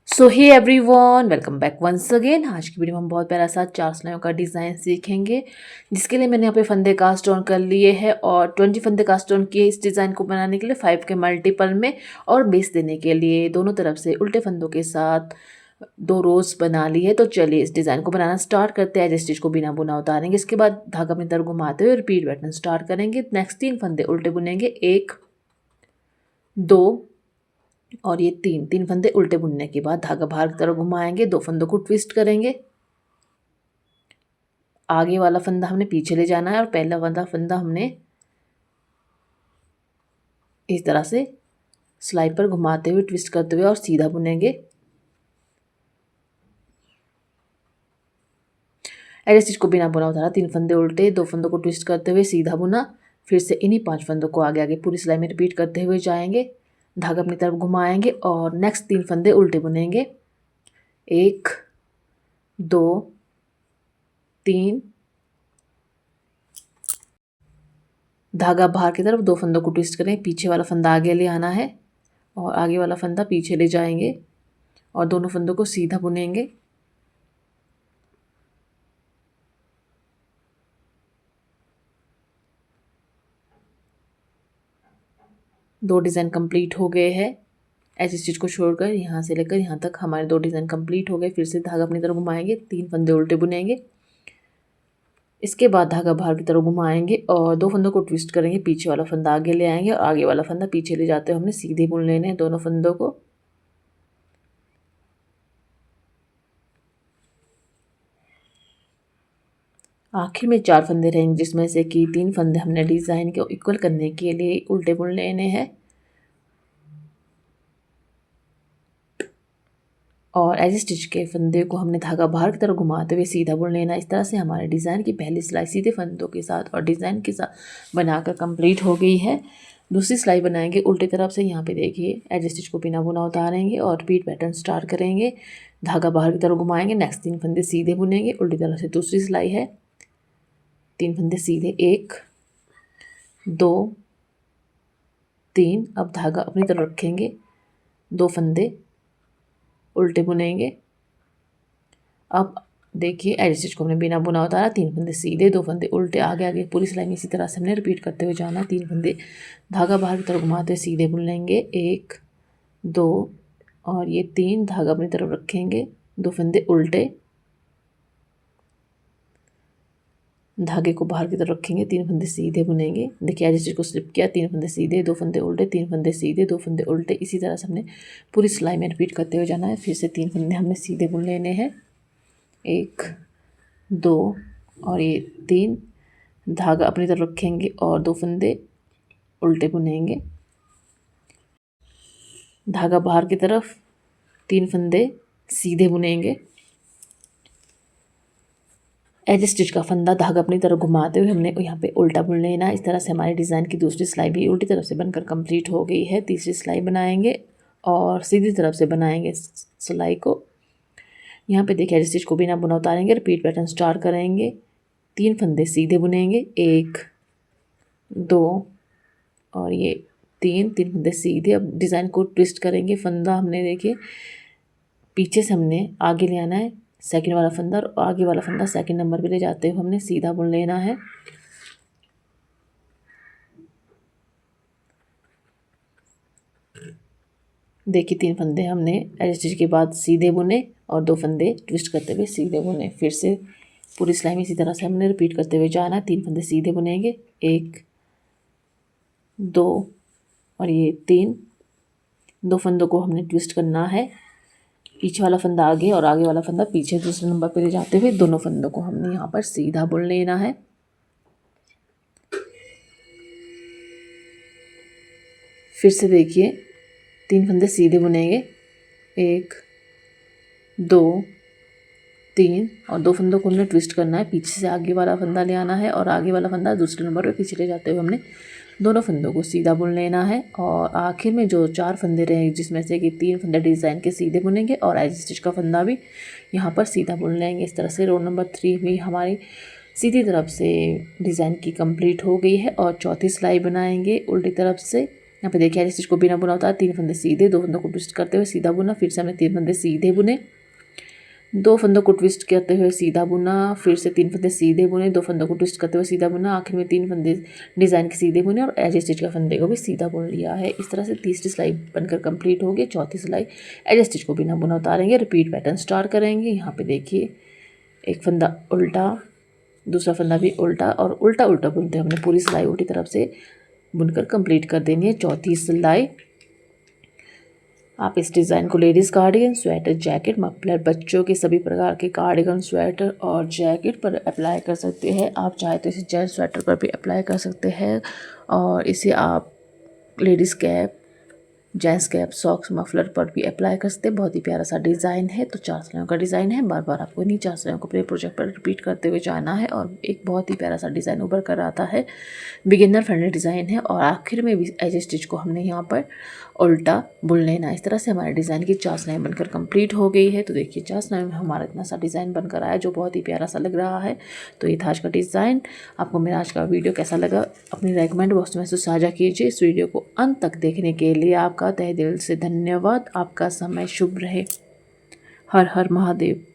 सो hey everyone, welcome back once again. आज की video में हम बहुत प्यारा सा 4 सिलाइयों का डिज़ाइन सीखेंगे, जिसके लिए मैंने यहाँ पे फंदे कास्ट ऑन कर लिए हैं और 20 फंदे कास्ट ऑन किए इस डिज़ाइन को बनाने के लिए 5 के मल्टीपल में। और बेस देने के लिए दोनों तरफ से उल्टे फंदों के साथ 2 रोज़ बना ली है। तो चलिए इस डिज़ाइन को बनाना स्टार्ट करते हैं। जिस स्टिच को बिना बुना उतारेंगे, इसके बाद धागा अपनी तरफ घुमाते हुए रिपीट पैटर्न स्टार्ट करेंगे। नेक्स्ट 3 फंदे उल्टे बुनेंगे, 1 2 और ये 3 फंदे उल्टे बुनने के बाद धागा बाहर की तरफ घुमाएंगे, 2 फंदों को ट्विस्ट करेंगे। आगे वाला फंदा हमने पीछे ले जाना है और पहला वाला फंदा हमने इस तरह से सिलाई पर घुमाते हुए ट्विस्ट करते हुए और सीधा बुनेंगे। ऐसे स्टिच को बिना बुना उतारा, 3 फंदे उल्टे, 2 फंदों को ट्विस्ट करते हुए सीधा बुना। फिर से इन्हीं 5 फंदों को आगे आगे पूरी सिलाई में रिपीट करते हुए जाएंगे। धागा अपनी तरफ घुमाएंगे और नेक्स्ट 3 फंदे उल्टे बुनेंगे, 1 2 3। धागा बाहर की तरफ, 2 फंदों को ट्विस्ट करें, पीछे वाला फंदा आगे ले आना है और आगे वाला फंदा पीछे ले जाएंगे और दोनों फंदों को सीधा बुनेंगे। दो डिज़ाइन कंप्लीट हो गए हैं। ऐसे स्टिच को छोड़कर यहाँ से लेकर यहाँ तक हमारे 2 डिज़ाइन कंप्लीट हो गए। फिर से धागा अपनी तरफ घुमाएंगे, 3 फंदे उल्टे बुनेंगे। इसके बाद धागा बाहर की तरफ घुमाएंगे और 2 फंदों को ट्विस्ट करेंगे, पीछे वाला फंदा आगे ले आएंगे और आगे वाला फंदा पीछे ले जाते हुए हमने सीधे बुन लेने हैं दोनों फंदों को। आखिर में 4 फंदे रहेंगे, जिसमें से कि 3 फंदे हमने डिज़ाइन को इक्वल करने के लिए उल्टे बुन लेने हैं और एज स्टिच के फंदे को हमने धागा बाहर की तरफ घुमाते हुए सीधा बुन लेना। इस तरह से हमारे डिज़ाइन की पहली सिलाई सीधे फंदों के साथ और डिज़ाइन के साथ बनाकर कंप्लीट हो गई है। दूसरी सिलाई बनाएंगे उल्टी तरफ से। यहाँ पे देखिए एज स्टिच को बिना बुना उतारेंगे और रिपीट पैटर्न स्टार्ट करेंगे। धागा बाहर की तरफ घुमाएंगे, नेक्स्ट 3 फंदे सीधे बुनेंगे। उल्टी तरफ से दूसरी सिलाई है, 3 फंदे सीधे, 1 2 3। अब धागा अपनी तरफ रखेंगे, 2 फंदे उल्टे बुनेंगे। अब देखिए एज स्टिच को हमने बिना बुना उतारा, 3 फंदे सीधे, 2 फंदे उल्टे, आगे आगे पूरी सिलाई में इसी तरह से हमने रिपीट करते हुए जाना। 3 फंदे धागा बाहर की तरफ घुमाते हुए सीधे बुन लेंगे, 1 2 और ये 3। धागा अपनी तरफ रखेंगे, 2 फंदे उल्टे, धागे को बाहर की तरफ रखेंगे, 3 फंदे सीधे बुनेंगे। देखिए एज स्टिच को स्लिप किया, 3 फंदे सीधे, 2 फंदे उल्टे, 3 फंदे सीधे, 2 फंदे उल्टे, इसी तरह से हमने पूरी सिलाई में रिपीट करते हुए जाना है। फिर से 3 फंदे हमने सीधे बुन लेने हैं, 1 2 और ये 3। धागा अपनी तरफ रखेंगे और 2 फंदे उल्टे बुनेंगे। धागा बाहर की तरफ, 3 फंदे सीधे बुनेंगे। एज स्टिच का फंदा धागा अपनी तरफ घुमाते हुए हमने यहाँ पे उल्टा बुन लेना। इस तरह से हमारी डिज़ाइन की दूसरी सिलाई भी उल्टी तरफ से बनकर कंप्लीट हो गई है। तीसरी सिलाई बनाएंगे और सीधी तरफ से बनाएंगे सिलाई को। यहाँ पे देखिए एज स्टिच को बिना बुना उतारेंगे, रिपीट पैटर्न स्टार्ट करेंगे। 3 फंदे सीधे बुनेंगे, 1 2 और ये 3 फंदे सीधे। अब डिज़ाइन को ट्विस्ट करेंगे। फंदा हमने देखिए पीछे से हमने आगे ले आना है, सेकंड वाला फंदा, और आगे वाला फंदा सेकंड नंबर पे ले जाते हुए हमने सीधा बुन लेना है। देखिए 3 फंदे हमने एज स्टिच के बाद सीधे बुने और 2 फंदे ट्विस्ट करते हुए सीधे बुने। फिर से पूरी सिलाई में इसी तरह से हमने रिपीट करते हुए जाना है। 3 फंदे सीधे बुनेंगे, 1 2 और ये 3। 2 फंदों को हमने ट्विस्ट करना है, पीछे वाला फंदा आगे और आगे वाला फंदा पीछे दूसरे नंबर पे ले जाते हुए दोनों फंदों को हमने यहाँ पर सीधा बुन लेना है। फिर से देखिए 3 फंदे सीधे बुनेंगे, 1 2 3 और 2 फंदों को हमने ट्विस्ट करना है, पीछे से आगे वाला फंदा ले आना है और आगे वाला फंदा दूसरे नंबर पे पीछे ले जाते हुए हमने दोनों फंदों को सीधा बुन लेना है। और आखिर में जो 4 फंदे रहे, जिसमें से कि 3 फंदे डिज़ाइन के सीधे बुनेंगे और एज स्टिच का फंदा भी यहाँ पर सीधा बुन लेंगे। इस तरह से रो नंबर 3 भी हमारी सीधी तरफ से डिज़ाइन की कंप्लीट हो गई है। और चौथी सिलाई बनाएंगे उल्टी तरफ से। यहाँ पे देखिए एज स्टिच को बिना बुना होता है, 3 फंदे सीधे, 2 फंदों को ट्विस्ट करते हुए सीधा बुना, फिर से हमने 3 फंदे सीधे बुने, 2 फंदों को ट्विस्ट करते हुए सीधा बुना, फिर से 3 फंदे सीधे बुने, 2 फंदों को ट्विस्ट करते हुए सीधा बुना, आखिर में 3 फंदे डिज़ाइन के सीधे बुने और एज स्टिच का फंदे को भी सीधा बुन लिया है। इस तरह से तीसरी सिलाई बनकर कंप्लीट होगी। चौथी सिलाई एज स्टिच को बिना बुना उतारेंगे, रिपीट पैटर्न स्टार्ट करेंगे। यहाँ पे देखिए एक फंदा उल्टा, दूसरा फंदा भी उल्टा और उल्टा उल्टा बुनते हमने पूरी सिलाई उल्टी तरफ से बुनकर कंप्लीट कर देनी है। चौथी सिलाई आप इस डिज़ाइन को ladies cardigan, sweater, jacket, muffler, बच्चों के सभी प्रकार के कार्डिगन, स्वेटर और जैकेट पर अप्लाई कर सकते हैं। आप चाहे तो इसे जेंट्स स्वेटर पर भी अप्लाई कर सकते हैं और इसे आप ladies cap, gents cap, socks, muffler पर भी अप्लाई कर सकते हैं। बहुत ही प्यारा सा डिज़ाइन है। तो 4 सिलाइयों का डिज़ाइन है। बार बार आपको इन्हीं 4 सिलाइयों को अपने प्रोजेक्ट पर रिपीट करते हुए जाना है और एक बहुत ही प्यारा सा डिज़ाइन उभर कर आता है। बिगिनर फ्रेंडली डिज़ाइन है और आखिर में भी एज स्टिच को हमने यहाँ पर उल्टा बुन लेना। इस तरह से हमारे डिज़ाइन की 4 सिलाइयाँ बनकर कंप्लीट हो गई है। तो देखिए 4 सिलाइयों में हमारा इतना सा डिज़ाइन बनकर आया जो बहुत ही प्यारा सा लग रहा है। तो ये था आज का डिज़ाइन। आपको मेरा आज का वीडियो कैसा लगा अपनी रेकमेंड बॉक्स में से साझा कीजिए। इस वीडियो को अंत तक देखने के लिए आपका तहे दिल से धन्यवाद। आपका समय शुभ रहे। हर हर महादेव।